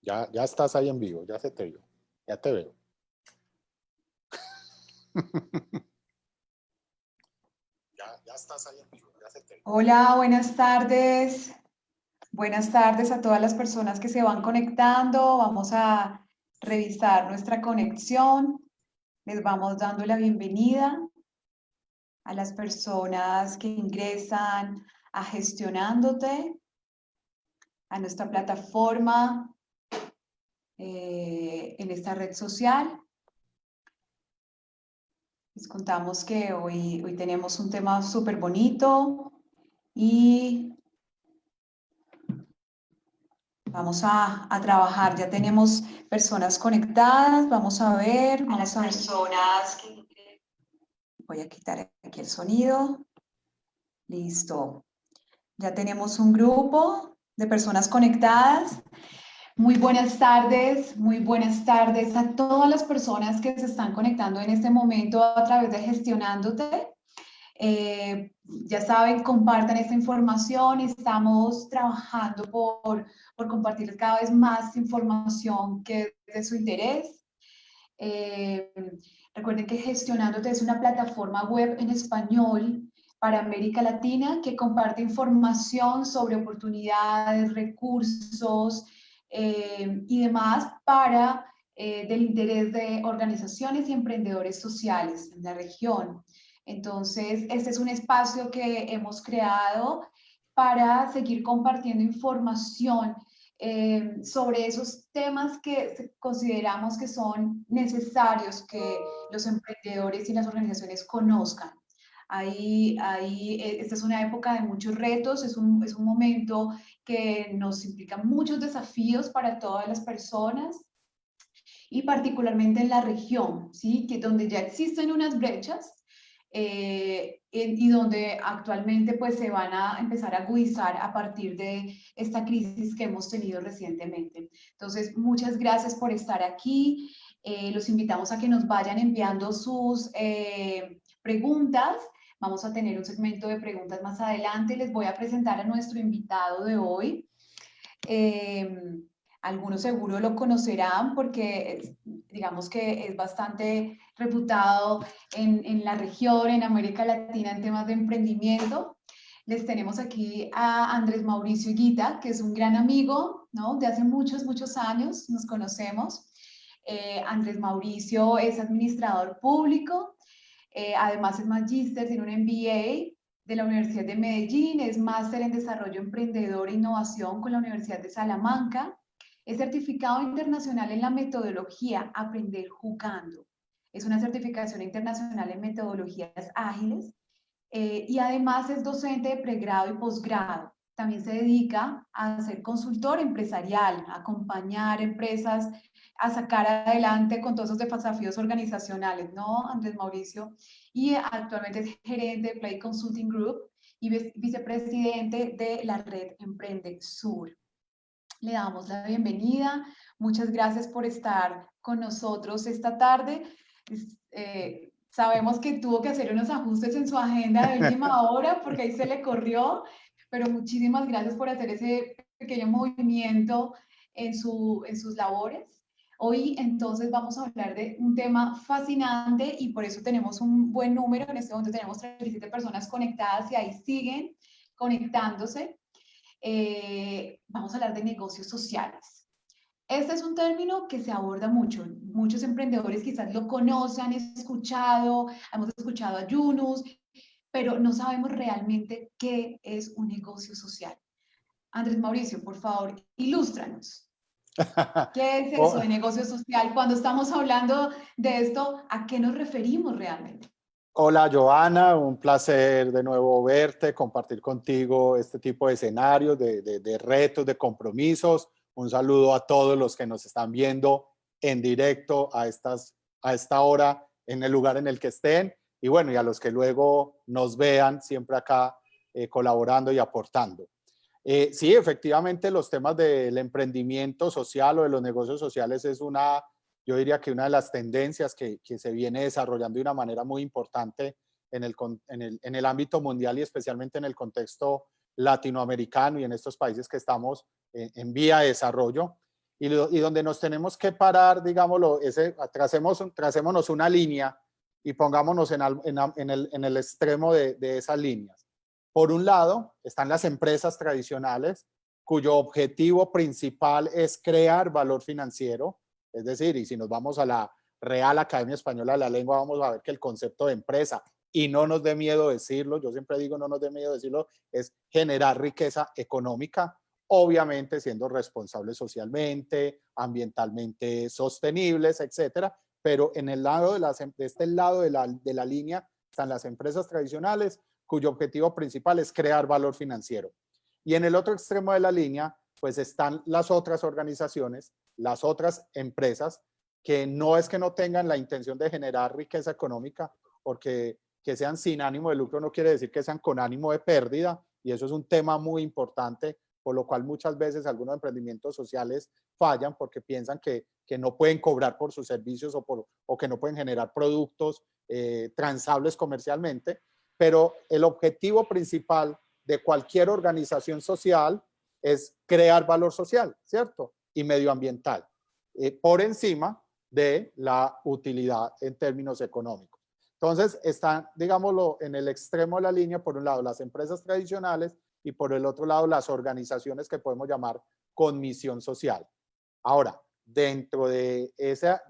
Ya estás ahí en vivo, ya se te vio, ya te veo. Ya estás ahí en vivo, ya se te vio. Hola, buenas tardes. Buenas tardes a todas las personas que se van conectando. Vamos a revisar nuestra conexión. Les vamos dando la bienvenida a las personas que ingresan a Gestionándote, a nuestra plataforma en esta red social. Les contamos que hoy tenemos un tema súper bonito y vamos a trabajar. Ya tenemos personas conectadas. Vamos a ver. Vamos a ver. Voy a quitar aquí el sonido. Listo. Ya tenemos un grupo de personas conectadas. Muy buenas tardes a todas las personas que se están conectando en este momento a través de Gestionándote. Ya saben, compartan esta información. Estamos trabajando por compartir cada vez más información que es de su interés. Recuerden que Gestionándote es una plataforma web en español para América Latina que comparte información sobre oportunidades, recursos y demás para del interés de organizaciones y emprendedores sociales en la región. Entonces, este es un espacio que hemos creado para seguir compartiendo información sobre esos temas que consideramos que son necesarios que los emprendedores y las organizaciones conozcan. Esta es una época de muchos retos, es un momento que nos implica muchos desafíos para todas las personas y particularmente en la región, ¿sí? Que donde ya existen unas brechas y donde actualmente pues se van a empezar a agudizar a partir de esta crisis que hemos tenido recientemente. Entonces, muchas gracias por estar aquí. Los invitamos a que nos vayan enviando sus preguntas. Vamos a tener un segmento de preguntas más adelante. Les voy a presentar a nuestro invitado de hoy. Algunos seguro lo conocerán porque digamos que es bastante reputado en la región, en América Latina, en temas de emprendimiento. Les tenemos aquí a Andrés Mauricio Higuita, que es un gran amigo, ¿no? De hace muchos años nos conocemos. Andrés Mauricio es administrador público, además es magíster, tiene un MBA de la Universidad de Medellín, es máster en Desarrollo Emprendedor e Innovación con la Universidad de Salamanca, es certificado internacional en la metodología Aprender Jugando. Es una certificación internacional en metodologías ágiles y además es docente de pregrado y posgrado. También se dedica a ser consultor empresarial, a acompañar empresas a sacar adelante con todos esos desafíos organizacionales, ¿no, Andrés Mauricio? Y actualmente es gerente de Play Consulting Group y vicepresidente de la red Emprende Sur. Le damos la bienvenida. Muchas gracias por estar con nosotros esta tarde. Sabemos que tuvo que hacer unos ajustes en su agenda de última hora porque ahí se le corrió, pero muchísimas gracias por hacer ese pequeño movimiento en sus labores. Hoy entonces vamos a hablar de un tema fascinante y por eso tenemos un buen número. En este momento tenemos 37 personas conectadas y ahí siguen conectándose. Vamos a hablar de negocios sociales. Este es un término que se aborda mucho. Muchos emprendedores quizás lo conocen, han escuchado, hemos escuchado a Yunus, pero no sabemos realmente qué es un negocio social. Andrés Mauricio, por favor, ilústranos. ¿Qué es eso de negocio social? Cuando estamos hablando de esto, ¿a qué nos referimos realmente? Hola Joana, un placer de nuevo verte, compartir contigo este tipo de escenarios, de retos, de compromisos. Un saludo a todos los que nos están viendo en directo a esta hora, en el lugar en el que estén. Y bueno, y a los que luego nos vean siempre acá colaborando y aportando. Sí, efectivamente los temas del emprendimiento social o de los negocios sociales es yo diría que una de las tendencias que se viene desarrollando de una manera muy importante en el ámbito mundial y especialmente en el contexto latinoamericano y en estos países que estamos vía de desarrollo y donde nos tenemos que parar, digámoslo, tracémonos una línea y pongámonos en el extremo de esas líneas. Por un lado, están las empresas tradicionales, cuyo objetivo principal es crear valor financiero, es decir, y si nos vamos a la Real Academia Española de la Lengua, vamos a ver que el concepto de empresa, y no nos dé miedo decirlo, yo siempre digo no nos dé miedo decirlo, es generar riqueza económica, obviamente siendo responsables socialmente, ambientalmente sostenibles, etcétera, pero en el lado de este lado de la línea están las empresas tradicionales, cuyo objetivo principal es crear valor financiero. Y en el otro extremo de la línea, pues están las otras organizaciones, las otras empresas, que no es que no tengan la intención de generar riqueza económica, porque que sean sin ánimo de lucro no quiere decir que sean con ánimo de pérdida, y eso es un tema muy importante, por lo cual muchas veces algunos emprendimientos sociales fallan porque piensan que no pueden cobrar por sus servicios o que no pueden generar productos transables comercialmente, pero el objetivo principal de cualquier organización social es crear valor social, ¿cierto? Y medioambiental, por encima de la utilidad en términos económicos. Entonces, están, digámoslo, en el extremo de la línea, por un lado, las empresas tradicionales y por el otro lado, las organizaciones que podemos llamar con misión social. Ahora, dentro de esa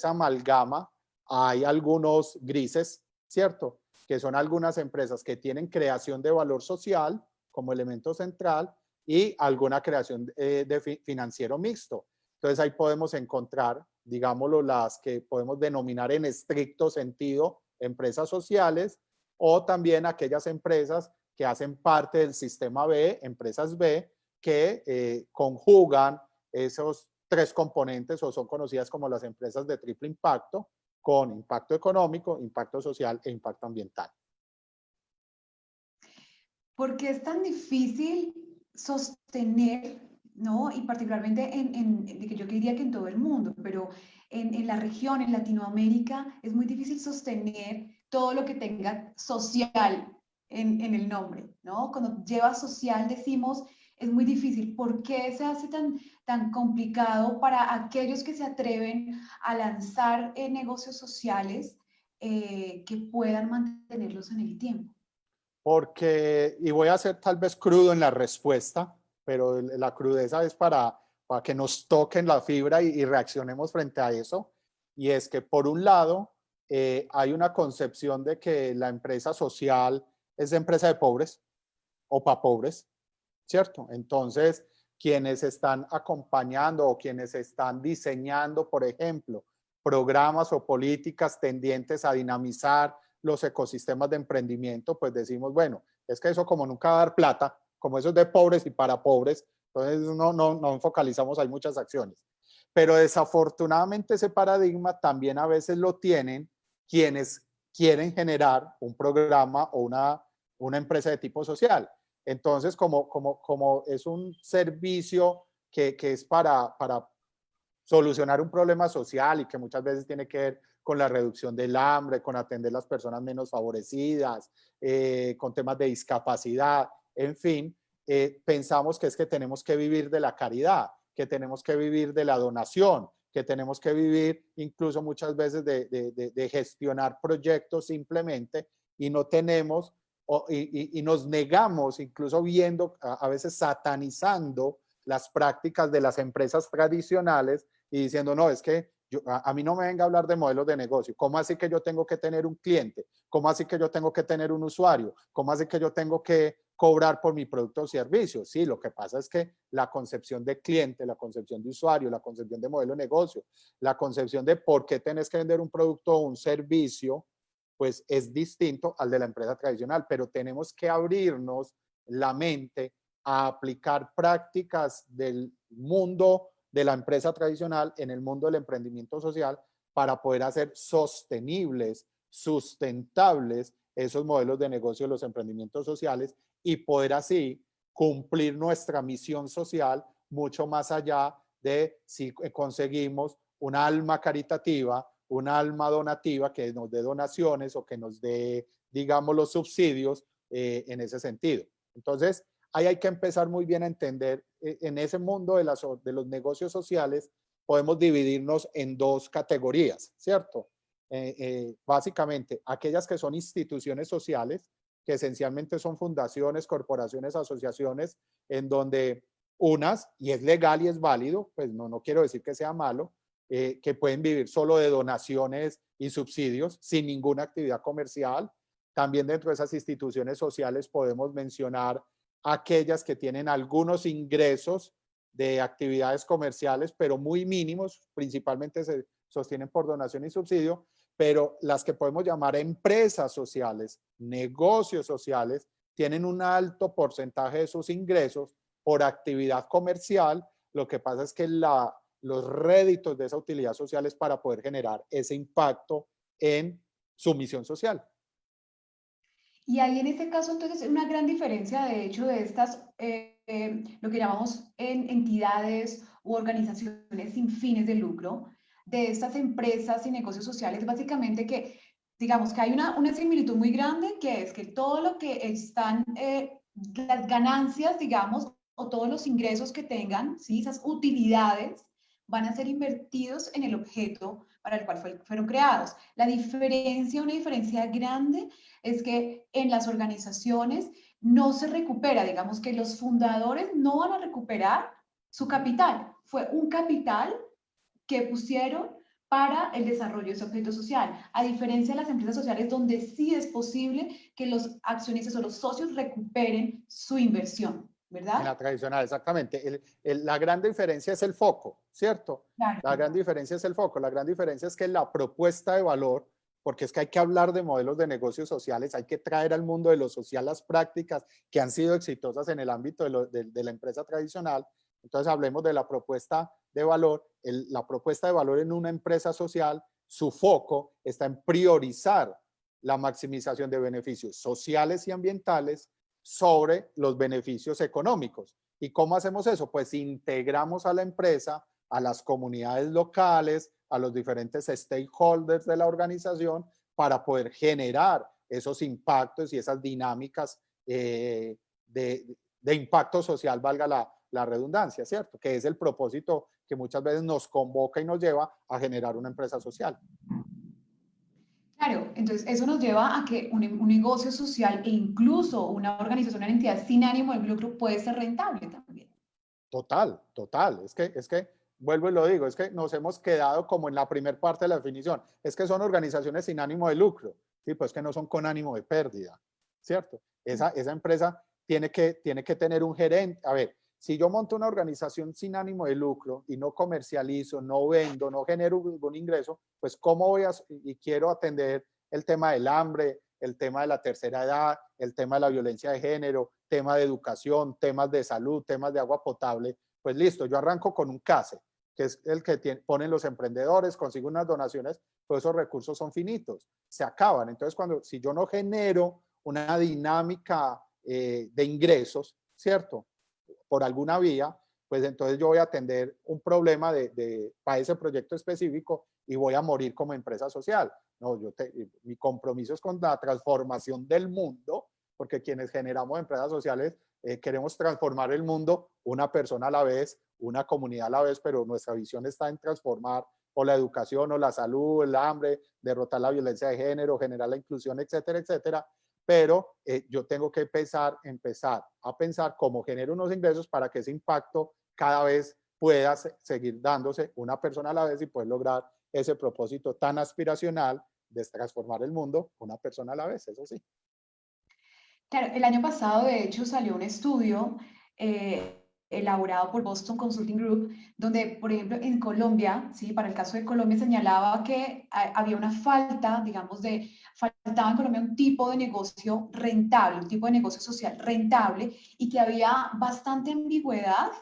amalgama hay algunos grises, ¿cierto? Que son algunas empresas que tienen creación de valor social como elemento central y alguna creación de financiero mixto. Entonces ahí podemos encontrar, digámoslo, las que podemos denominar en estricto sentido empresas sociales o también aquellas empresas que hacen parte del sistema B, empresas B, que conjugan esos tres componentes o son conocidas como las empresas de triple impacto, con impacto económico, impacto social e impacto ambiental. ¿Por qué es tan difícil sostener, ¿no? Y particularmente yo diría que en todo el mundo, pero en la región, en Latinoamérica, es muy difícil sostener todo lo que tenga social en el nombre, ¿no? Cuando lleva social decimos, es muy difícil. ¿Por qué se hace tan complicado para aquellos que se atreven a lanzar negocios sociales que puedan mantenerlos en el tiempo? Porque, y voy a ser tal vez crudo en la respuesta, pero la crudeza es para que nos toquen la fibra y reaccionemos frente a eso. Y es que por un lado, hay una concepción de que la empresa social es empresa de pobres o para pobres, ¿cierto? Entonces, quienes están acompañando o quienes están diseñando, por ejemplo, programas o políticas tendientes a dinamizar los ecosistemas de emprendimiento, pues decimos, bueno, es que eso como nunca va a dar plata, como eso es de pobres y para pobres, entonces no focalizamos, hay muchas acciones. Pero desafortunadamente ese paradigma también a veces lo tienen quienes quieren generar un programa o una empresa de tipo social. Entonces, como es un servicio que es para solucionar un problema social y que muchas veces tiene que ver con la reducción del hambre, con atender a las personas menos favorecidas, con temas de discapacidad, en fin, pensamos que es que tenemos que vivir de la caridad, que tenemos que vivir de la donación, que tenemos que vivir incluso muchas veces de gestionar proyectos simplemente y no tenemos y nos negamos, incluso viendo, a veces satanizando las prácticas de las empresas tradicionales y diciendo, no, es que a mí no me venga a hablar de modelos de negocio. ¿Cómo así que yo tengo que tener un cliente? ¿Cómo así que yo tengo que tener un usuario? ¿Cómo así que yo tengo que cobrar por mi producto o servicio? Sí, lo que pasa es que la concepción de cliente, la concepción de usuario, la concepción de modelo de negocio, la concepción de por qué tenés que vender un producto o un servicio, pues es distinto al de la empresa tradicional, pero tenemos que abrirnos la mente a aplicar prácticas del mundo de la empresa tradicional en el mundo del emprendimiento social para poder hacer sostenibles, sustentables esos modelos de negocio de los emprendimientos sociales y poder así cumplir nuestra misión social mucho más allá de si conseguimos una alma caritativa un alma donativa que nos dé donaciones o que nos dé, digamos, los subsidios en ese sentido. Entonces, ahí hay que empezar muy bien a entender, en ese mundo de los negocios sociales, podemos dividirnos en dos categorías, ¿cierto? Básicamente, aquellas que son instituciones sociales, que esencialmente son fundaciones, corporaciones, asociaciones, en donde unas, y es legal y es válido, pues no quiero decir que sea malo, que pueden vivir solo de donaciones y subsidios sin ninguna actividad comercial. También dentro de esas instituciones sociales podemos mencionar aquellas que tienen algunos ingresos de actividades comerciales, pero muy mínimos, principalmente se sostienen por donación y subsidio, pero las que podemos llamar empresas sociales, negocios sociales, tienen un alto porcentaje de sus ingresos por actividad comercial. Lo que pasa es que los réditos de esa utilidad social es para poder generar ese impacto en su misión social. Y ahí en este caso, entonces, una gran diferencia, de hecho, de estas, lo que llamamos entidades u organizaciones sin fines de lucro, de estas empresas y negocios sociales, básicamente que, digamos, que hay una similitud muy grande, que es que todo lo que están, las ganancias, digamos, o todos los ingresos que tengan, ¿sí? Esas utilidades, van a ser invertidos en el objeto para el cual fueron creados. La diferencia, una diferencia grande, es que en las organizaciones no se recupera, digamos que los fundadores no van a recuperar su capital. Fue un capital que pusieron para el desarrollo de ese objeto social, a diferencia de las empresas sociales donde sí es posible que los accionistas o los socios recuperen su inversión, En la ¿verdad? tradicional, exactamente. La gran diferencia es el foco, ¿cierto? La Claro. gran diferencia es el foco. La gran diferencia es que la propuesta de valor, porque es que hay que hablar de modelos de negocios sociales, hay que traer al mundo de lo social las prácticas que han sido exitosas en el ámbito de la empresa tradicional. Entonces hablemos de la propuesta de valor. La propuesta de valor en una empresa social, su foco está en priorizar la maximización de beneficios sociales y ambientales sobre los beneficios económicos. ¿Y cómo hacemos eso? Pues integramos a la empresa, a las comunidades locales, a los diferentes stakeholders de la organización para poder generar esos impactos y esas dinámicas de impacto social, valga la redundancia, ¿cierto? Que es el propósito que muchas veces nos convoca y nos lleva a generar una empresa social. Claro, entonces eso nos lleva a que un negocio social e incluso una organización, una entidad sin ánimo de lucro puede ser rentable también. Total, total. Es que, vuelvo y lo digo, es que nos hemos quedado como en la primera parte de la definición. Es que son organizaciones sin ánimo de lucro. Sí, pues que no son con ánimo de pérdida, ¿cierto? Esa empresa tiene que tener un gerente. A ver, si yo monto una organización sin ánimo de lucro y no comercializo, no vendo, no genero ningún ingreso, pues ¿cómo voy a, y quiero atender el tema del hambre, el tema de la tercera edad, el tema de la violencia de género, tema de educación, temas de salud, temas de agua potable? Pues listo, yo arranco con un CASE, que es el que ponen los emprendedores, consigo unas donaciones, todos esos recursos son finitos, se acaban. Entonces, si yo no genero una dinámica de ingresos, ¿cierto? Por alguna vía, pues entonces yo voy a atender un problema para ese proyecto específico y voy a morir como empresa social. No, mi compromiso es con la transformación del mundo, porque quienes generamos empresas sociales queremos transformar el mundo una persona a la vez, una comunidad a la vez, pero nuestra visión está en transformar o la educación o la salud, el hambre, derrotar la violencia de género, generar la inclusión, etcétera, etcétera. Pero yo tengo que empezar a pensar cómo genero unos ingresos para que ese impacto cada vez pueda seguir dándose una persona a la vez y poder lograr ese propósito tan aspiracional de transformar el mundo una persona a la vez, eso sí. Claro, el año pasado, de hecho, salió un estudio elaborado por Boston Consulting Group, donde, por ejemplo, en Colombia, ¿sí? Para el caso de Colombia, señalaba que había una falta, digamos, faltaba en Colombia un tipo de negocio rentable, un tipo de negocio social rentable, y que había bastante ambigüedad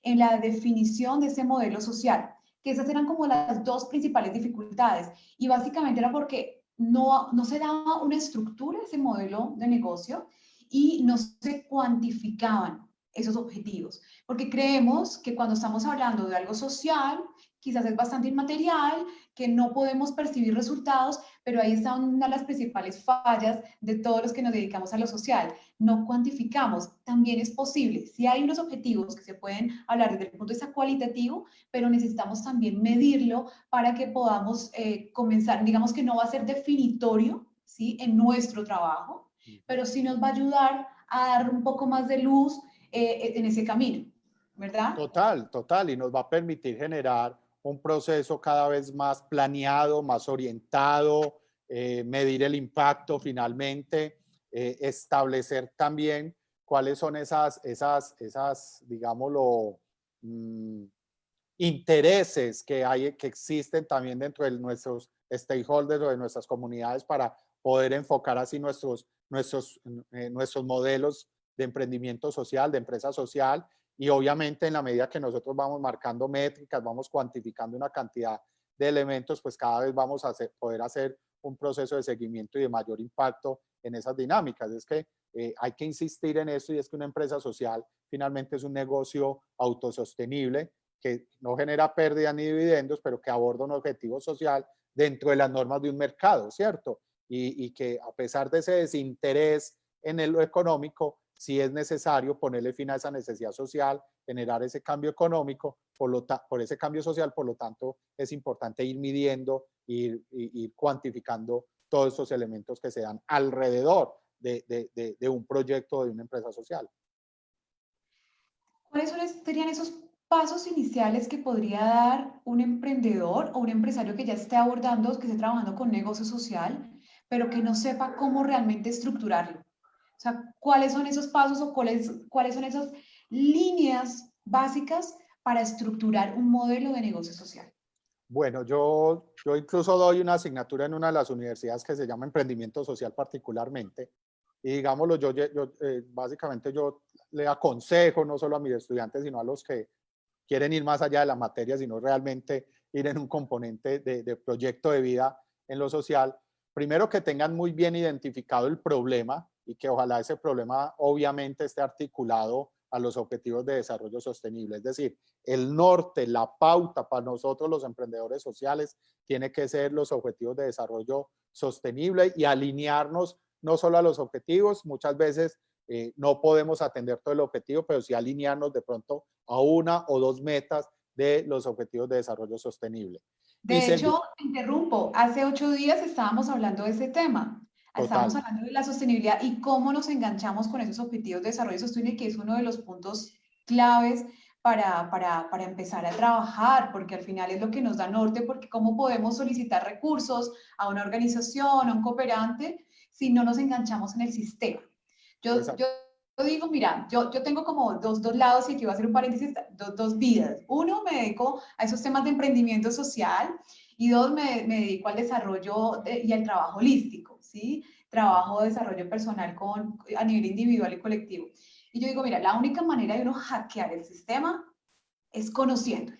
en la definición de ese modelo social, que esas eran como las dos principales dificultades, y básicamente era porque no se daba una estructura a ese modelo de negocio y no se cuantificaban esos objetivos, porque creemos que cuando estamos hablando de algo social, quizás es bastante inmaterial, que no podemos percibir resultados, pero ahí está una de las principales fallas de todos los que nos dedicamos a lo social. No cuantificamos, también es posible. Sí hay unos objetivos que se pueden hablar desde el punto de vista cualitativo, pero necesitamos también medirlo para que podamos comenzar, digamos que no va a ser definitorio, ¿sí? En nuestro trabajo, pero sí nos va a ayudar a dar un poco más de luz en ese camino, ¿verdad? Total, total, y nos va a permitir generar un proceso cada vez más planeado, más orientado, medir el impacto finalmente, establecer también cuáles son digámoslo, mmm, intereses que hay, que existen también dentro de nuestros stakeholders o de nuestras comunidades para poder enfocar así nuestros modelos de emprendimiento social, de empresa social, y obviamente en la medida que nosotros vamos marcando métricas, vamos cuantificando una cantidad de elementos, pues cada vez vamos a poder hacer un proceso de seguimiento y de mayor impacto en esas dinámicas. Es que hay que insistir en esto, y es que una empresa social finalmente es un negocio autosostenible que no genera pérdidas ni dividendos, pero que aborda un objetivo social dentro de las normas de un mercado, ¿cierto? Y que a pesar de ese desinterés en lo económico, sí es necesario ponerle fin a esa necesidad social, generar ese cambio económico, por ese cambio social, por lo tanto, es importante ir midiendo, ir cuantificando todos esos elementos que se dan alrededor de un proyecto, de una empresa social. ¿Cuáles serían esos pasos iniciales que podría dar un emprendedor o un empresario que ya esté abordando, que esté trabajando con negocio social, pero que no sepa cómo realmente estructurarlo? O sea, ¿cuáles son esos pasos o cuáles son esas líneas básicas para estructurar un modelo de negocio social? Bueno, yo incluso doy una asignatura en una de las universidades que se llama Emprendimiento Social particularmente. Y digámoslo, básicamente yo le aconsejo no solo a mis estudiantes, sino a los que quieren ir más allá de la materia, sino realmente ir en un componente de proyecto de vida en lo social. Primero, que tengan muy bien identificado el problema y que ojalá ese problema obviamente esté articulado a los objetivos de desarrollo sostenible. Es decir, el norte, la pauta para nosotros los emprendedores sociales tiene que ser los objetivos de desarrollo sostenible y alinearnos no solo a los objetivos, muchas veces no podemos atender todo el objetivo, pero sí alinearnos de pronto a una o dos metas de los objetivos de desarrollo sostenible. De hecho, te interrumpo, hace 8 días estábamos hablando de ese tema. Estábamos Total. hablando de la sostenibilidad y cómo nos enganchamos con esos objetivos de desarrollo sostenible, que es uno de los puntos claves para empezar a trabajar, porque al final es lo que nos da norte, porque cómo podemos solicitar recursos a una organización, a un cooperante, si no nos enganchamos en el sistema. Yo digo, mira, yo tengo como dos lados, y aquí voy a hacer un paréntesis, dos vidas. Uno, me dedico a esos temas de emprendimiento social, y dos, me dedico al desarrollo y al trabajo holístico, ¿sí? Trabajo de desarrollo personal a nivel individual y colectivo. Y yo digo, mira, la única manera de uno hackear el sistema es conociéndolo.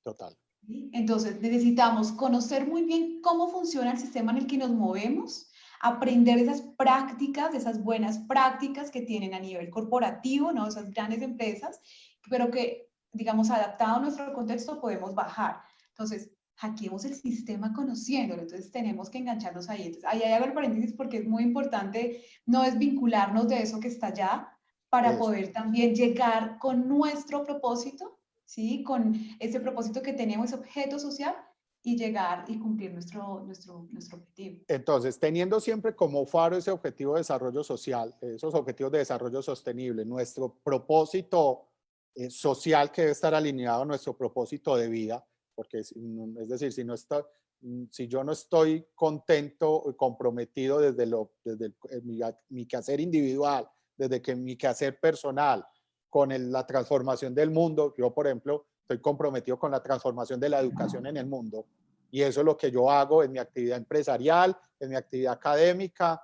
Total. ¿Sí? Entonces, necesitamos conocer muy bien cómo funciona el sistema en el que nos movemos, aprender esas prácticas, esas buenas prácticas que tienen a nivel corporativo, ¿no? Esas grandes empresas, pero que, digamos, adaptado a nuestro contexto, podemos bajar. Entonces, hackeemos el sistema conociéndolo, entonces tenemos que engancharnos ahí. Entonces, ahí hago el paréntesis porque es muy importante no desvincularnos de eso que está allá para Eso. poder también llegar con nuestro propósito, ¿sí? Con ese propósito que tenemos, ese objeto social, y llegar y cumplir nuestro objetivo. Entonces, teniendo siempre como faro ese objetivo de desarrollo social, esos objetivos de desarrollo sostenible, nuestro propósito social que debe estar alineado a nuestro propósito de vida, porque es decir, si yo no estoy contento y comprometido desde mi quehacer individual, desde que mi quehacer personal, con la transformación del mundo, yo por ejemplo estoy comprometido con la transformación de la educación en el mundo, y eso es lo que yo hago en mi actividad empresarial, en mi actividad académica.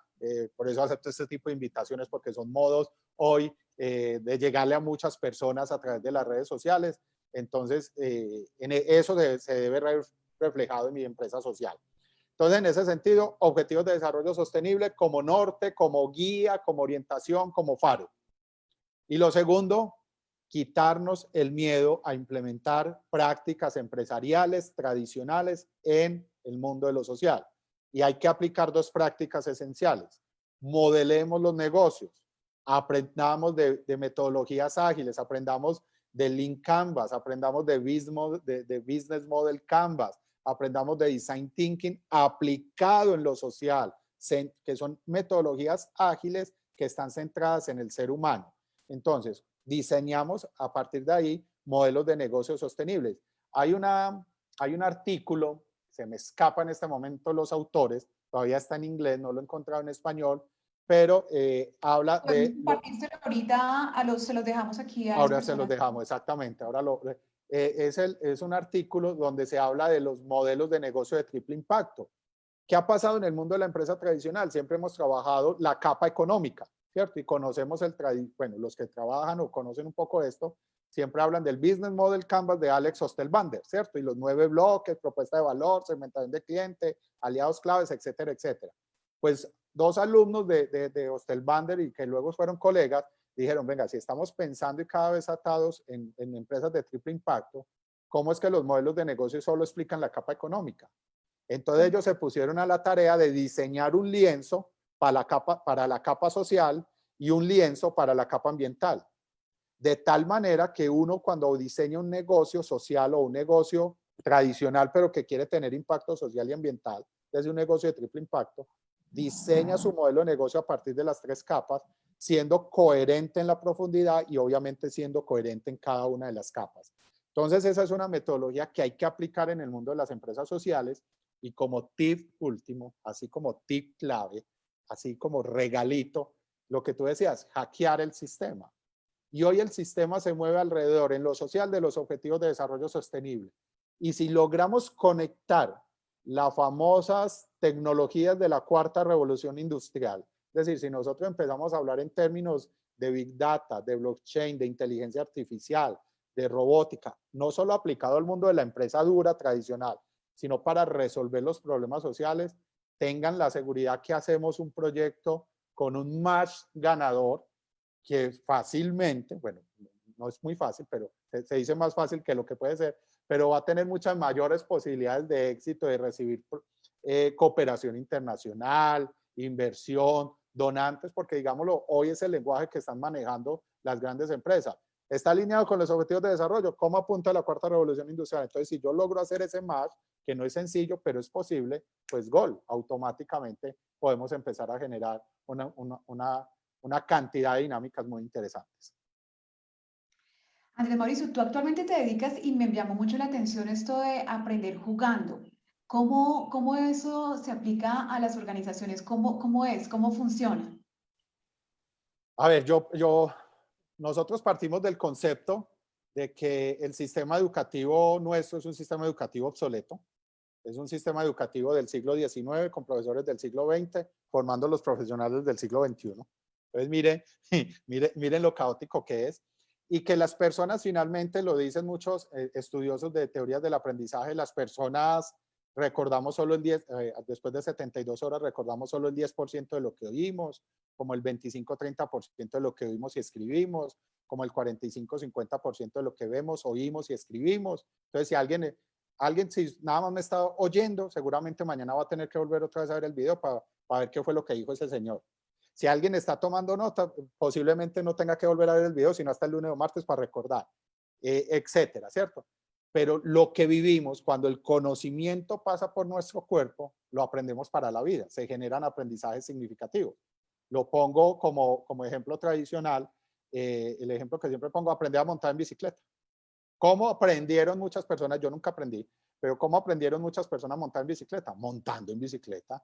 Por eso acepto este tipo de invitaciones, porque son modos hoy de llegarle a muchas personas a través de las redes sociales. Entonces, eso se debe ver reflejado en mi empresa social. Entonces, en ese sentido, objetivos de desarrollo sostenible como norte, como guía, como orientación, como faro. Y lo segundo, quitarnos el miedo a implementar prácticas empresariales tradicionales en el mundo de lo social. Y hay que aplicar dos prácticas esenciales. Modelemos los negocios, aprendamos de metodologías ágiles, aprendamos de Lean Canvas, aprendamos de Business Model Canvas, aprendamos de Design Thinking aplicado en lo social, que son metodologías ágiles que están centradas en el ser humano. Entonces, diseñamos a partir de ahí modelos de negocios sostenibles. Hay un artículo, se me escapa en este momento los autores, todavía está en inglés, no lo he encontrado en español, pero habla de... Compartírselo ahorita se los dejamos aquí a las Ahora se los personas. dejamos, exactamente. Ahora es un artículo donde se habla de los modelos de negocio de triple impacto. ¿Qué ha pasado en el mundo de la empresa tradicional? Siempre hemos trabajado la capa económica, ¿cierto? Y conocemos bueno, los que trabajan o conocen un poco esto, siempre hablan del Business Model Canvas de Alex Osterbander, ¿cierto? Y los 9 bloques, propuesta de valor, segmentación de cliente, aliados claves, etcétera, etcétera. Pues dos alumnos de Osterbander y que luego fueron colegas, dijeron, venga, si estamos pensando y cada vez atados en empresas de triple impacto, ¿cómo es que los modelos de negocio solo explican la capa económica? Entonces ellos se pusieron a la tarea de diseñar un lienzo para la capa social y un lienzo para la capa ambiental. De tal manera que uno cuando diseña un negocio social o un negocio tradicional, pero que quiere tener impacto social y ambiental, desde un negocio de triple impacto, diseña su modelo de negocio a partir de las 3 capas, siendo coherente en la profundidad y obviamente siendo coherente en cada una de las capas. Entonces esa es una metodología que hay que aplicar en el mundo de las empresas sociales y como tip último, así como tip clave, así como regalito, lo que tú decías, hackear el sistema. Y hoy el sistema se mueve alrededor en lo social de los objetivos de desarrollo sostenible. Y si logramos conectar las famosas tecnologías de la cuarta revolución industrial, es decir, si nosotros empezamos a hablar en términos de Big Data, de blockchain, de inteligencia artificial, de robótica, no solo aplicado al mundo de la empresa dura tradicional, sino para resolver los problemas sociales, tengan la seguridad que hacemos un proyecto con un match ganador que fácilmente, bueno, no es muy fácil, pero se dice más fácil que lo que puede ser, pero va a tener muchas mayores posibilidades de éxito, de recibir cooperación internacional, inversión, donantes, porque digámoslo, hoy es el lenguaje que están manejando las grandes empresas. Está alineado con los objetivos de desarrollo. ¿Cómo apunta la cuarta revolución industrial? Entonces, si yo logro hacer ese match, que no es sencillo, pero es posible, pues gol, automáticamente podemos empezar a generar una cantidad de dinámicas muy interesantes. Andrés Mauricio, tú actualmente te dedicas y me llamó mucho la atención esto de aprender jugando. ¿Cómo eso se aplica a las organizaciones? ¿Cómo funciona? A ver, nosotros partimos del concepto de que el sistema educativo nuestro es un sistema educativo obsoleto. Es un sistema educativo del siglo XIX con profesores del siglo XX formando los profesionales del siglo XXI. Entonces, miren lo caótico que es. Y que las personas finalmente, lo dicen muchos estudiosos de teorías del aprendizaje, las personas recordamos solo el 10, después de 72 horas recordamos solo el 10% de lo que oímos, como el 25-30% de lo que oímos y escribimos, como el 45-50% de lo que vemos, oímos y escribimos. Entonces, si alguien si nada más me está oyendo, seguramente mañana va a tener que volver otra vez a ver el video para ver qué fue lo que dijo ese señor. Si alguien está tomando nota, posiblemente no tenga que volver a ver el video, sino hasta el lunes o martes para recordar, etcétera, ¿cierto? Pero lo que vivimos, cuando el conocimiento pasa por nuestro cuerpo, lo aprendemos para la vida, se generan aprendizajes significativos. Lo pongo como ejemplo tradicional, el ejemplo que siempre pongo, aprender a montar en bicicleta. ¿Cómo aprendieron muchas personas? Yo nunca aprendí, pero ¿cómo aprendieron muchas personas a montar en bicicleta? Montando en bicicleta.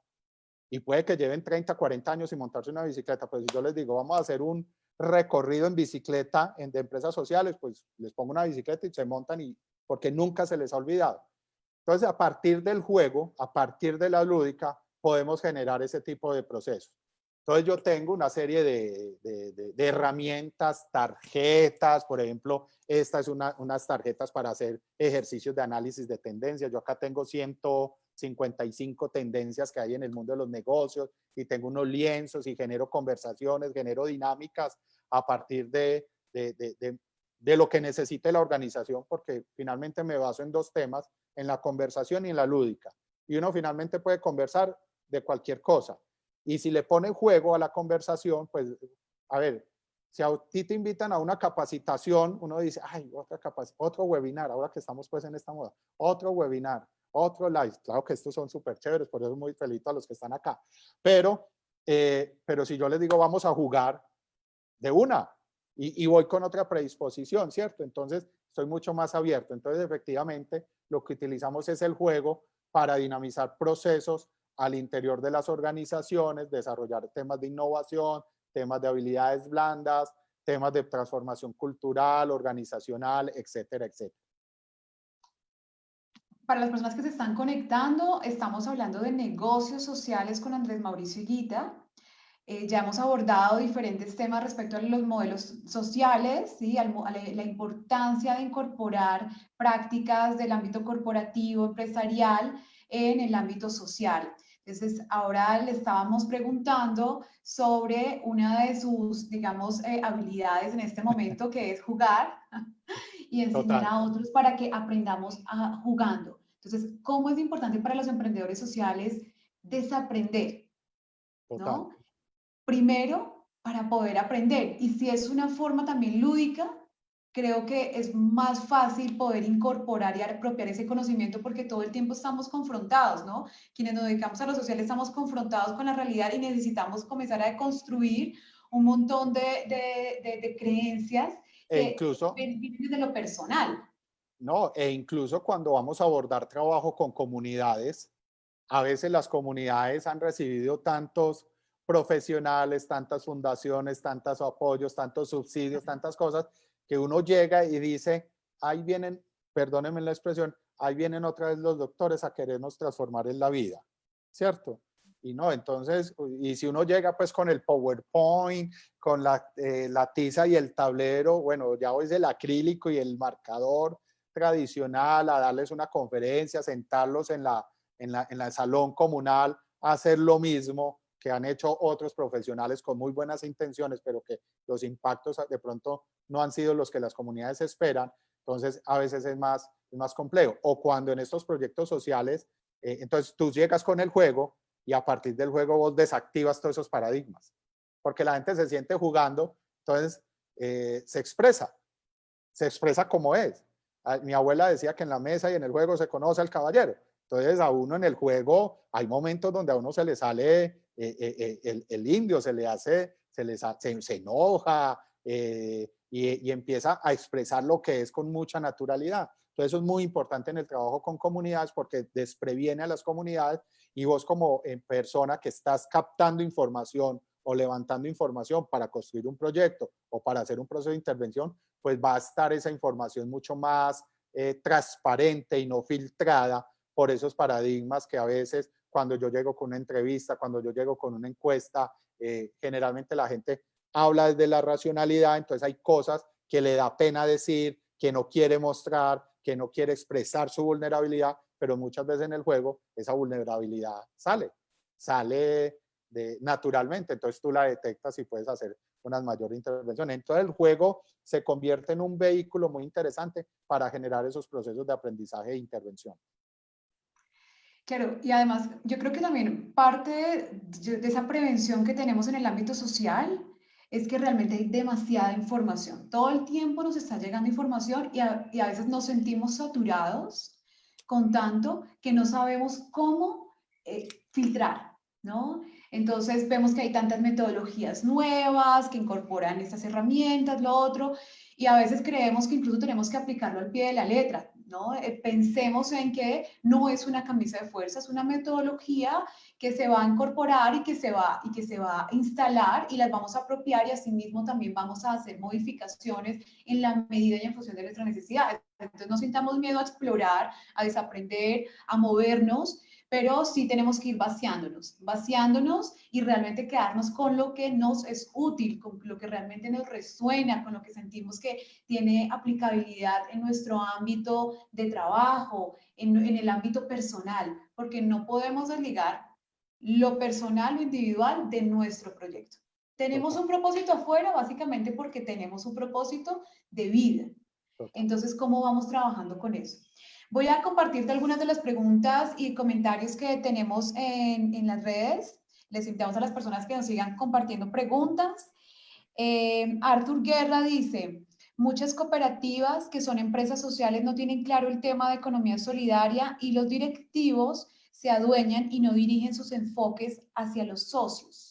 Y puede que lleven 30, 40 años sin montarse una bicicleta, pues si yo les digo, vamos a hacer un recorrido en bicicleta de empresas sociales, pues les pongo una bicicleta y se montan porque nunca se les ha olvidado. Entonces, a partir del juego, a partir de la lúdica, podemos generar ese tipo de procesos. Entonces, yo tengo una serie de herramientas, tarjetas, por ejemplo, esta es unas tarjetas para hacer ejercicios de análisis de tendencias. Yo acá tengo 155 tendencias que hay en el mundo de los negocios y tengo unos lienzos y genero conversaciones, genero dinámicas a partir de de lo que necesite la organización, porque finalmente me baso en dos temas, en la conversación y en la lúdica. Y uno finalmente puede conversar de cualquier cosa. Y si le pone juego a la conversación, pues, a ver, si a ti te invitan a una capacitación, uno dice, ay, otro webinar, ahora que estamos pues en esta moda, otro webinar, otro live. Claro que estos son súper chéveres, por eso muy feliz a los que están acá. Pero si yo les digo, vamos a jugar de una, y voy con otra predisposición, ¿cierto? Entonces, estoy mucho más abierto. Entonces, efectivamente, lo que utilizamos es el juego para dinamizar procesos al interior de las organizaciones, desarrollar temas de innovación, temas de habilidades blandas, temas de transformación cultural, organizacional, etcétera, etcétera. Para las personas que se están conectando, estamos hablando de negocios sociales con Andrés Mauricio Higuita. Ya hemos abordado diferentes temas respecto a los modelos sociales, ¿sí? La importancia de incorporar prácticas del ámbito corporativo, empresarial, en el ámbito social. Entonces, ahora le estábamos preguntando sobre una de sus, digamos, habilidades en este momento, que es jugar y enseñar Total, a otros para que aprendamos jugando. Entonces, ¿cómo es importante para los emprendedores sociales desaprender? total. ¿No? Primero, para poder aprender. Y si es una forma también lúdica, creo que es más fácil poder incorporar y apropiar ese conocimiento porque todo el tiempo estamos confrontados, ¿no? Quienes nos dedicamos a lo social estamos confrontados con la realidad y necesitamos comenzar a construir un montón de creencias E que incluso, vienen desde lo personal. no, e incluso cuando vamos a abordar trabajo con comunidades, a veces las comunidades han recibido tantos profesionales, tantas fundaciones, tantos apoyos, tantos subsidios, tantas cosas, que uno llega y dice, ahí vienen, perdónenme la expresión, ahí vienen otra vez los doctores a querernos transformar en la vida, ¿cierto? Y no, entonces, y si uno llega pues con el PowerPoint, con la tiza y el tablero, bueno, ya hoy es el acrílico y el marcador tradicional, a darles una conferencia, sentarlos en el salón comunal a hacer lo mismo que han hecho otros profesionales con muy buenas intenciones, pero que los impactos de pronto no han sido los que las comunidades esperan. Entonces, a veces es más complejo. O cuando en estos proyectos sociales, entonces tú llegas con el juego y a partir del juego vos desactivas todos esos paradigmas, porque la gente se siente jugando, entonces se expresa como es. Mi abuela decía que en la mesa y en el juego se conoce al caballero. Entonces a uno en el juego hay momentos donde a uno se le sale el indio, se enoja y empieza a expresar lo que es con mucha naturalidad. Entonces eso es muy importante en el trabajo con comunidades porque despreviene a las comunidades y vos como persona que estás captando información o levantando información para construir un proyecto o para hacer un proceso de intervención, pues va a estar esa información mucho más transparente y no filtrada por esos paradigmas que a veces cuando yo llego con una entrevista, cuando yo llego con una encuesta, generalmente la gente habla desde la racionalidad, entonces hay cosas que le da pena decir, que no quiere mostrar, que no quiere expresar su vulnerabilidad, pero muchas veces en el juego esa vulnerabilidad sale naturalmente, entonces tú la detectas y puedes hacer unas mayores intervenciones. Entonces el juego se convierte en un vehículo muy interesante para generar esos procesos de aprendizaje e intervención. Claro, y además yo creo que también parte de esa prevención que tenemos en el ámbito social es que realmente hay demasiada información. Todo el tiempo nos está llegando información y a veces nos sentimos saturados con tanto que no sabemos cómo filtrar, ¿no? Entonces vemos que hay tantas metodologías nuevas que incorporan estas herramientas, lo otro, y a veces creemos que incluso tenemos que aplicarlo al pie de la letra, ¿no? Pensemos en que no es una camisa de fuerza, es una metodología que se va a incorporar y que se va a instalar y las vamos a apropiar y asimismo también vamos a hacer modificaciones en la medida y en función de nuestras necesidades. Entonces no sintamos miedo a explorar, a desaprender, a movernos, pero sí tenemos que ir vaciándonos y realmente quedarnos con lo que nos es útil, con lo que realmente nos resuena, con lo que sentimos que tiene aplicabilidad en nuestro ámbito de trabajo, en el ámbito personal, porque no podemos desligar lo personal o individual de nuestro proyecto. Tenemos Total, un propósito afuera básicamente porque tenemos un propósito de vida. total. Entonces, ¿cómo vamos trabajando con eso? Voy a compartirte algunas de las preguntas y comentarios que tenemos en las redes. Les invitamos a las personas que nos sigan compartiendo preguntas. Arthur Guerra dice, muchas cooperativas que son empresas sociales no tienen claro el tema de economía solidaria y los directivos se adueñan y no dirigen sus enfoques hacia los socios.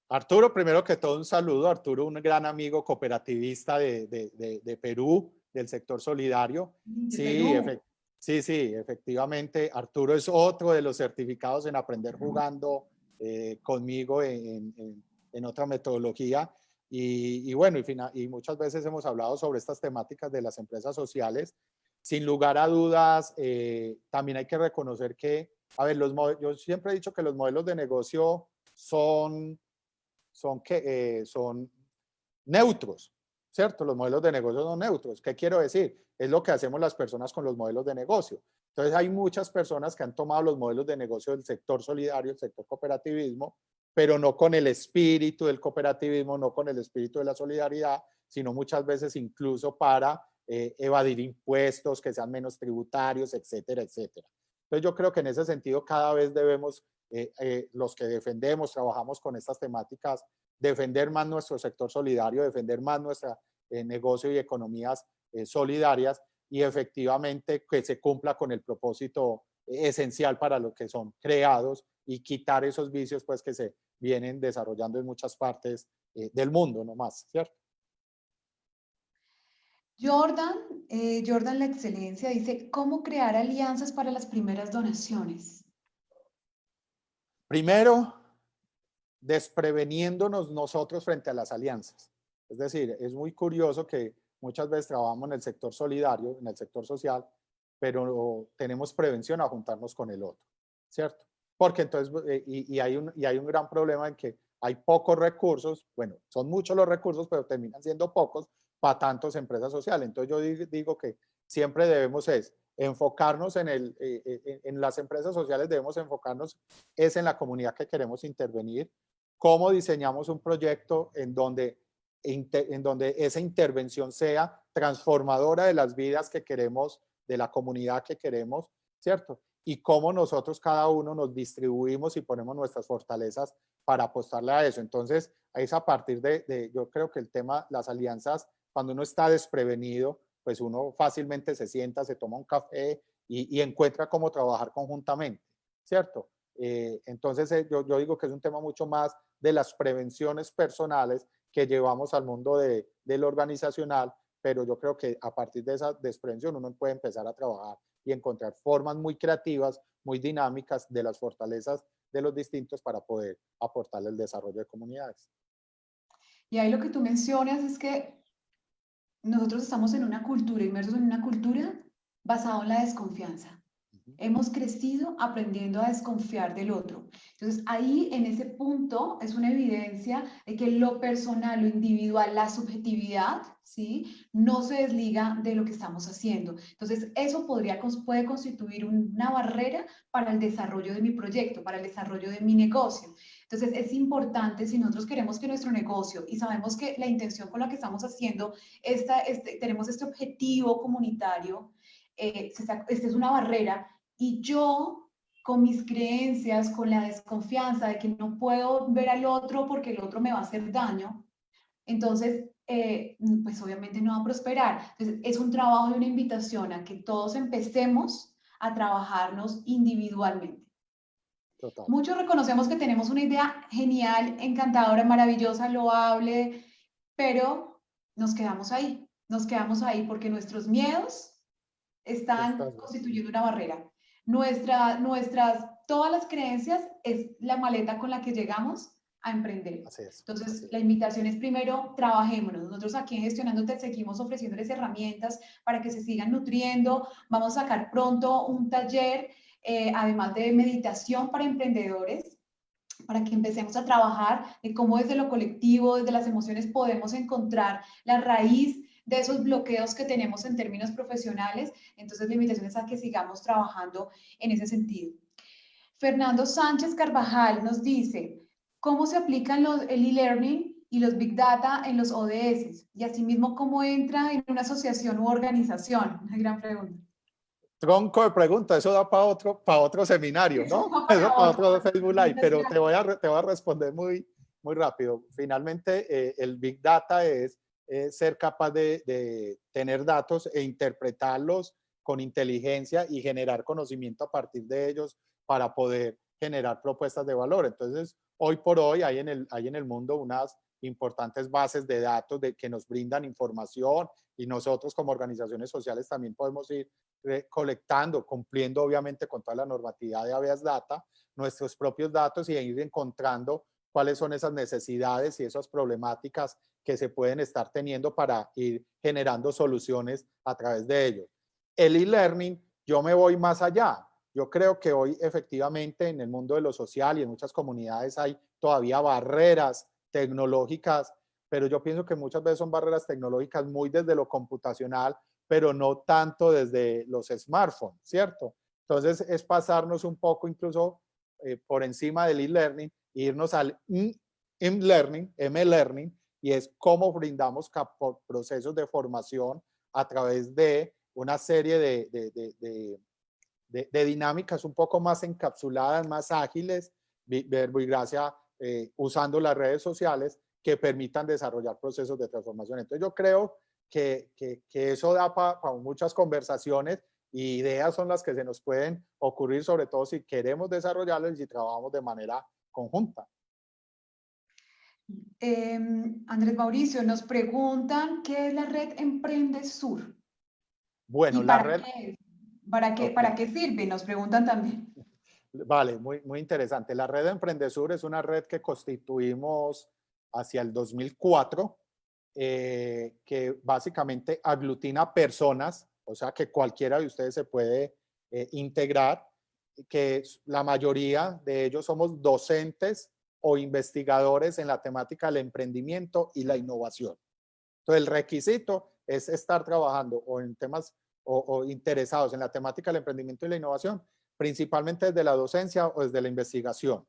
Arturo, primero que todo, un saludo. Arturo, un gran amigo cooperativista de Perú, del sector solidario. De Sí, Perú. sí, efectivamente. Arturo es otro de los certificados en Aprender Jugando conmigo en otra metodología. Y bueno, y muchas veces hemos hablado sobre estas temáticas de las empresas sociales. Sin lugar a dudas, también hay que reconocer que, a ver, yo siempre he dicho que los modelos de negocio son neutros, ¿cierto? Los modelos de negocio son neutros. ¿Qué quiero decir? Es lo que hacemos las personas con los modelos de negocio. Entonces hay muchas personas que han tomado los modelos de negocio del sector solidario, el sector cooperativismo, pero no con el espíritu del cooperativismo, no con el espíritu de la solidaridad, sino muchas veces incluso para evadir impuestos, que sean menos tributarios, etcétera, etcétera. Entonces yo creo que en ese sentido cada vez debemos los que defendemos, trabajamos con estas temáticas, defender más nuestro sector solidario, defender más nuestra negocio y economías solidarias y efectivamente que se cumpla con el propósito esencial para lo que son creados y quitar esos vicios pues que se vienen desarrollando en muchas partes del mundo nomás, ¿cierto? Jordan, Jordan La Excelencia dice, ¿cómo crear alianzas para las primeras donaciones? Primero, despreveniéndonos nosotros frente a las alianzas. Es decir, es muy curioso que muchas veces trabajamos en el sector solidario, en el sector social, pero tenemos prevención a juntarnos con el otro, ¿cierto? Porque entonces, hay un gran problema en que hay pocos recursos, bueno, son muchos los recursos, pero terminan siendo pocos para tantas empresas sociales. Entonces yo digo que siempre debemos enfocarnos en las empresas sociales, debemos enfocarnos en la comunidad que queremos intervenir, cómo diseñamos un proyecto en donde esa intervención sea transformadora de las vidas que queremos, de la comunidad que queremos, ¿cierto? Y cómo nosotros cada uno nos distribuimos y ponemos nuestras fortalezas para apostarle a eso. Entonces, es a partir yo creo que el tema, las alianzas, cuando uno está desprevenido, pues uno fácilmente se sienta, se toma un café y encuentra cómo trabajar conjuntamente, ¿cierto? Entonces, yo digo que es un tema mucho más de las prevenciones personales que llevamos al mundo del organizacional, pero yo creo que a partir de esa desprevención uno puede empezar a trabajar y encontrar formas muy creativas, muy dinámicas de las fortalezas de los distintos para poder aportarle el desarrollo de comunidades. Y ahí lo que tú mencionas es que nosotros estamos en una cultura, inmersos en una cultura basada en la desconfianza. Hemos crecido aprendiendo a desconfiar del otro. Entonces, ahí en ese punto es una evidencia de que lo personal, lo individual, la subjetividad, ¿sí? No se desliga de lo que estamos haciendo. Entonces, eso puede constituir una barrera para el desarrollo de mi proyecto, para el desarrollo de mi negocio. Entonces, es importante si nosotros queremos que nuestro negocio y sabemos que la intención con la que estamos haciendo, tenemos este objetivo comunitario, esta es una barrera y yo, con mis creencias, con la desconfianza de que no puedo ver al otro porque el otro me va a hacer daño, entonces, pues obviamente no va a prosperar. Entonces, es un trabajo y una invitación a que todos empecemos a trabajarnos individualmente. Total. Muchos reconocemos que tenemos una idea genial, encantadora, maravillosa, loable, pero nos quedamos ahí porque nuestros miedos están constituyendo una barrera. Todas las creencias es la maleta con la que llegamos a emprender. Así es. Entonces, Así es. la invitación es primero, trabajémonos. Nosotros aquí en Gestionándote seguimos ofreciéndoles herramientas para que se sigan nutriendo. Vamos a sacar pronto un taller, además de meditación para emprendedores, para que empecemos a trabajar de cómo desde lo colectivo, desde las emociones podemos encontrar la raíz de esos bloqueos que tenemos en términos profesionales. Entonces, la invitación es a que sigamos trabajando en ese sentido. Fernando Sánchez Carvajal nos dice, cómo se aplican el e-learning y los big data en los ODS, y asimismo cómo entra en una asociación u organización. Una gran pregunta. Tronco de pregunta, eso da para otro seminario, Eso ¿no? va Eso para para otro. otro Facebook Live, pero Gracias. te voy a responder muy rápido. Finalmente, el Big Data es ser capaz de tener datos e interpretarlos con inteligencia y generar conocimiento a partir de ellos para poder generar propuestas de valor. Entonces, hoy por hoy hay en el mundo unas importantes bases de datos que nos brindan información y nosotros como organizaciones sociales también podemos ir colectando, cumpliendo obviamente con toda la normatividad de habeas data, nuestros propios datos y ir encontrando cuáles son esas necesidades y esas problemáticas que se pueden estar teniendo para ir generando soluciones a través de ellos. El e-learning, yo me voy más allá. Yo creo que hoy efectivamente en el mundo de lo social y en muchas comunidades hay todavía barreras tecnológicas, pero yo pienso que muchas veces son barreras tecnológicas muy desde lo computacional, pero no tanto desde los smartphones, ¿cierto? Entonces es pasarnos un poco incluso por encima del e-learning e irnos al m-learning, m-learning, y es cómo brindamos procesos de formación a través de una serie de dinámicas un poco más encapsuladas, más ágiles, verbo y gracia, usando las redes sociales que permitan desarrollar procesos de transformación. Entonces yo creo que eso da para muchas conversaciones y ideas son las que se nos pueden ocurrir, sobre todo si queremos desarrollarlas y si trabajamos de manera conjunta. Andrés Mauricio, nos preguntan qué es la red Emprende Sur Bueno, y la para red... qué, Okay. para qué sirve, nos preguntan también. Vale, muy interesante. La red de Emprendesur es una red que constituimos hacia el 2004, que básicamente aglutina personas, o sea que cualquiera de ustedes se puede integrar, que la mayoría de ellos somos docentes o investigadores en la temática del emprendimiento y la innovación. Entonces, el requisito es estar trabajando o en temas o interesados en la temática del emprendimiento y la innovación, principalmente desde la docencia o desde la investigación.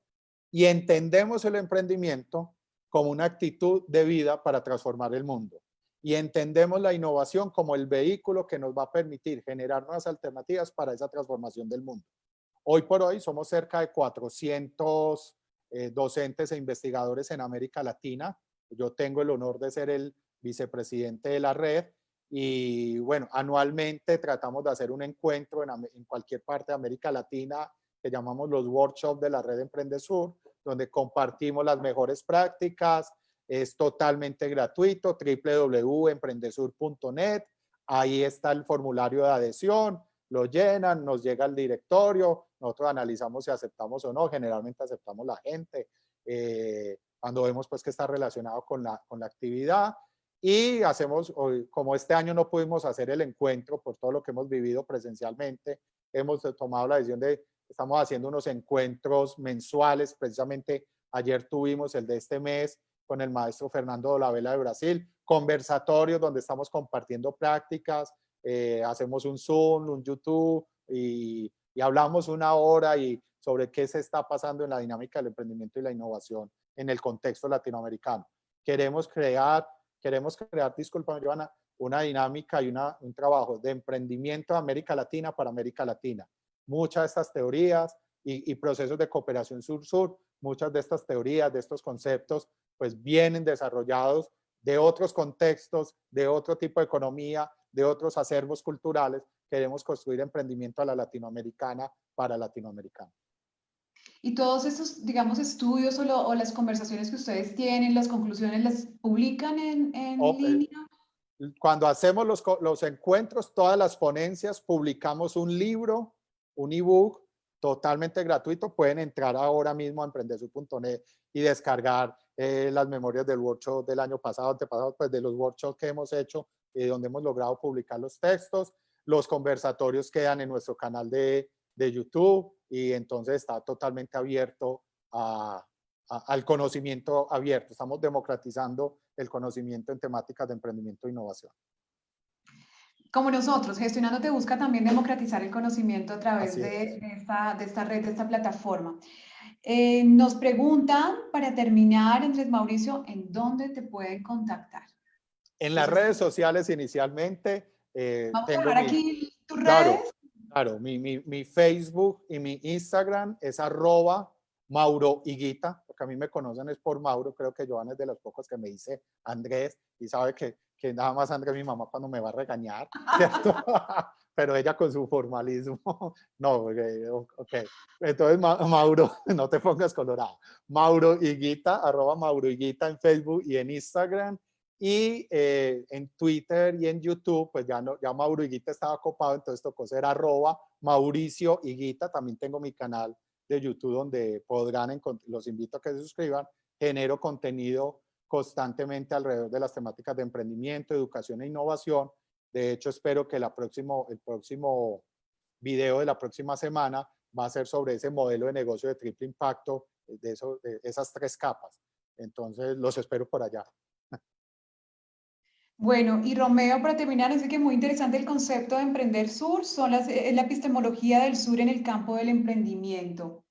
Y entendemos el emprendimiento como una actitud de vida para transformar el mundo. Y entendemos la innovación como el vehículo que nos va a permitir generar nuevas alternativas para esa transformación del mundo. Hoy por hoy somos cerca de 400 docentes e investigadores en América Latina. Yo tengo el honor de ser el vicepresidente de la red y bueno, anualmente tratamos de hacer un encuentro en cualquier parte de América Latina que llamamos los workshops de la red Emprendesur, donde compartimos las mejores prácticas. Es totalmente gratuito, www.emprendesur.net. Ahí está el formulario de adhesión, lo llenan, nos llega al directorio, nosotros analizamos si aceptamos o no, generalmente aceptamos la gente, cuando vemos pues que está relacionado con la actividad. Y hacemos, como este año no pudimos hacer el encuentro por todo lo que hemos vivido presencialmente, hemos tomado la decisión de, estamos haciendo unos encuentros mensuales, precisamente ayer tuvimos el de este mes con el maestro Fernando Dolabella de Brasil, conversatorios donde estamos compartiendo prácticas, hacemos un Zoom, un YouTube y hablamos una hora y sobre qué se está pasando en la dinámica del emprendimiento y la innovación en el contexto latinoamericano. Queremos crear, disculpa, Joana, una dinámica y un trabajo de emprendimiento de América Latina para América Latina. Muchas de estas teorías y procesos de cooperación sur-sur, muchas de estas teorías, de estos conceptos, pues vienen desarrollados de otros contextos, de otro tipo de economía, de otros acervos culturales. Queremos construir emprendimiento a la latinoamericana para latinoamericanos. Y todos esos, digamos, estudios o las conversaciones que ustedes tienen, las conclusiones, ¿las publican en línea? Cuando hacemos los encuentros, todas las ponencias, publicamos un libro, un ebook totalmente gratuito. Pueden entrar ahora mismo a emprendesu.net y descargar las memorias del workshop del año pasado, antepasado, pues de los workshops que hemos hecho y donde hemos logrado publicar los textos. Los conversatorios quedan en nuestro canal de YouTube y entonces está totalmente abierto al conocimiento abierto. Estamos democratizando el conocimiento en temáticas de emprendimiento e innovación. como nosotros, Gestionándote busca también democratizar el conocimiento a través Así es. de esta red, de esta plataforma. Nos preguntan, para terminar, Andrés Mauricio, ¿en dónde te pueden contactar? En las Entonces, redes sociales inicialmente vamos a tengo dejar mi, aquí tus claro, redes. claro, mi Facebook y mi Instagram es @Mauro Higuita, porque a mí me conocen es por Mauro, creo que Joana es de los pocos que me dice Andrés y sabe que nada más Andrés mi mamá cuando me va a regañar, ¿cierto? Pero ella con su formalismo, no, ok. Entonces, Mauro, no te pongas colorado. Mauro Higuita, @Mauro Higuita en Facebook y en Instagram. Y en Twitter y en YouTube, pues ya, no, ya Mauro Higuita estaba copado, entonces tocó ser @Mauricio Higuita. También tengo mi canal de YouTube donde podrán, los invito a que se suscriban, genero contenido constantemente alrededor de las temáticas de emprendimiento, educación e innovación. De hecho, espero que el próximo video de la próxima semana va a ser sobre ese modelo de negocio de triple impacto, de esas 3 capas. Entonces, los espero por allá. Bueno, y Romeo, para terminar, es que muy interesante el concepto de Emprender Sur, es la epistemología del sur en el campo del emprendimiento.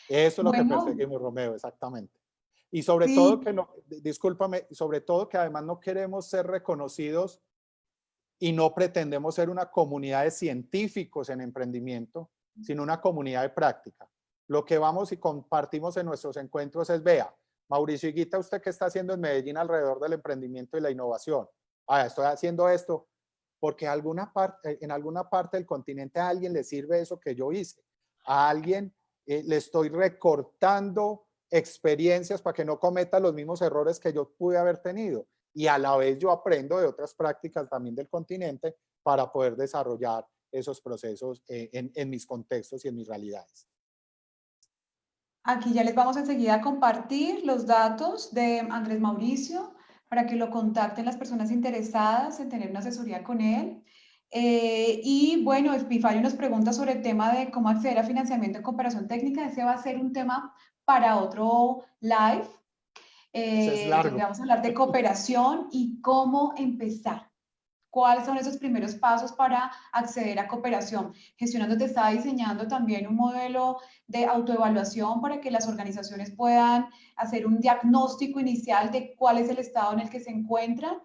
Eso es lo que Bueno, perseguimos, Romeo, exactamente. Y sobre todo que sí, no, discúlpame, sobre todo que además no queremos ser reconocidos y no pretendemos ser una comunidad de científicos en emprendimiento, sino una comunidad de práctica. Lo que vamos y compartimos en nuestros encuentros es, vea, Mauricio Higuita, ¿usted qué está haciendo en Medellín alrededor del emprendimiento y la innovación? Ah, estoy haciendo esto porque en alguna parte del continente a alguien le sirve eso que yo hice. A alguien le estoy recortando experiencias para que no cometa los mismos errores que yo pude haber tenido. Y a la vez yo aprendo de otras prácticas también del continente para poder desarrollar esos procesos en mis contextos y en mis realidades. aquí ya les vamos enseguida a compartir los datos de Andrés Mauricio para que lo contacten las personas interesadas en tener una asesoría con él. Y bueno, Epifanio nos pregunta sobre el tema de cómo acceder a financiamiento en cooperación técnica. Ese va a ser un tema para otro live, Ese es donde largo. vamos a hablar de cooperación y cómo empezar. ¿Cuáles son esos primeros pasos para acceder a cooperación? Gestionándote está diseñando también un modelo de autoevaluación para que las organizaciones puedan hacer un diagnóstico inicial de cuál es el estado en el que se encuentran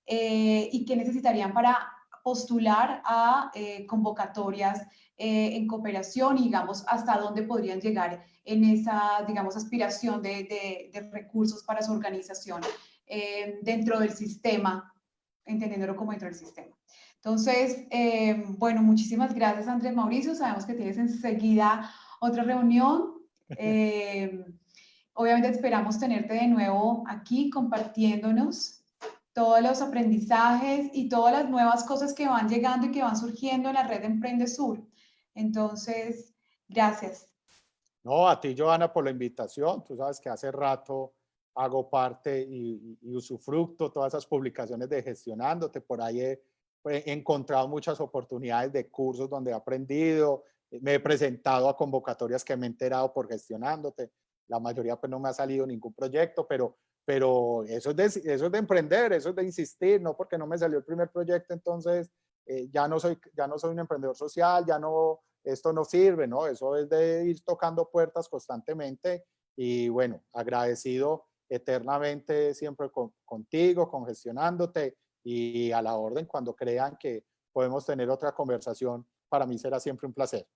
y qué necesitarían para postular a convocatorias en cooperación y digamos hasta dónde podrían llegar en esa, digamos, aspiración de recursos para su organización dentro del sistema, entendiéndolo como dentro del sistema. Entonces, bueno, muchísimas gracias, Andrés Mauricio. Sabemos que tienes enseguida otra reunión. Obviamente esperamos tenerte de nuevo aquí compartiéndonos todos los aprendizajes y todas las nuevas cosas que van llegando y que van surgiendo en la red Emprende Sur. Entonces, gracias. No, a ti, Joana, por la invitación. Tú sabes que hace rato hago parte y usufructo todas esas publicaciones de Gestionándote. Por ahí he encontrado muchas oportunidades de cursos donde he aprendido. Me he presentado a convocatorias que me he enterado por Gestionándote. La mayoría pues no me ha salido ningún proyecto, pero eso es de emprender, eso es de insistir, no porque no me salió el primer proyecto, entonces ya no soy un emprendedor social, ya no, esto no sirve, ¿no? Eso es de ir tocando puertas constantemente y bueno, agradecido eternamente siempre contigo, con Gestionándote y a la orden cuando crean que podemos tener otra conversación. Para mí será siempre un placer.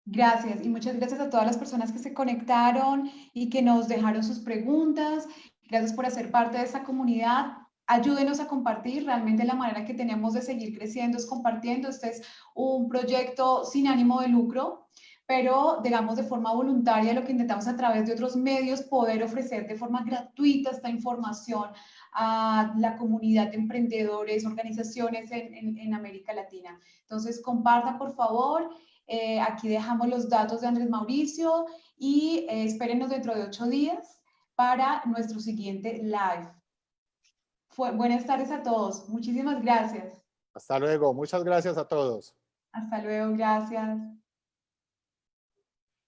Gracias y muchas gracias a todas las personas que se conectaron y que nos dejaron sus preguntas. Gracias por hacer parte de esta comunidad. Ayúdenos a compartir. Realmente la manera que tenemos de seguir creciendo es compartiendo. Este es un proyecto sin ánimo de lucro, pero digamos de forma voluntaria lo que intentamos a través de otros medios poder ofrecer de forma gratuita esta información a la comunidad de emprendedores, organizaciones en América Latina. Entonces, compartan por favor. Aquí dejamos los datos de Andrés Mauricio y espérenos dentro de 8 días para nuestro siguiente live. Buenas tardes a todos. Muchísimas gracias. Hasta luego. Muchas gracias a todos. Hasta luego. Gracias.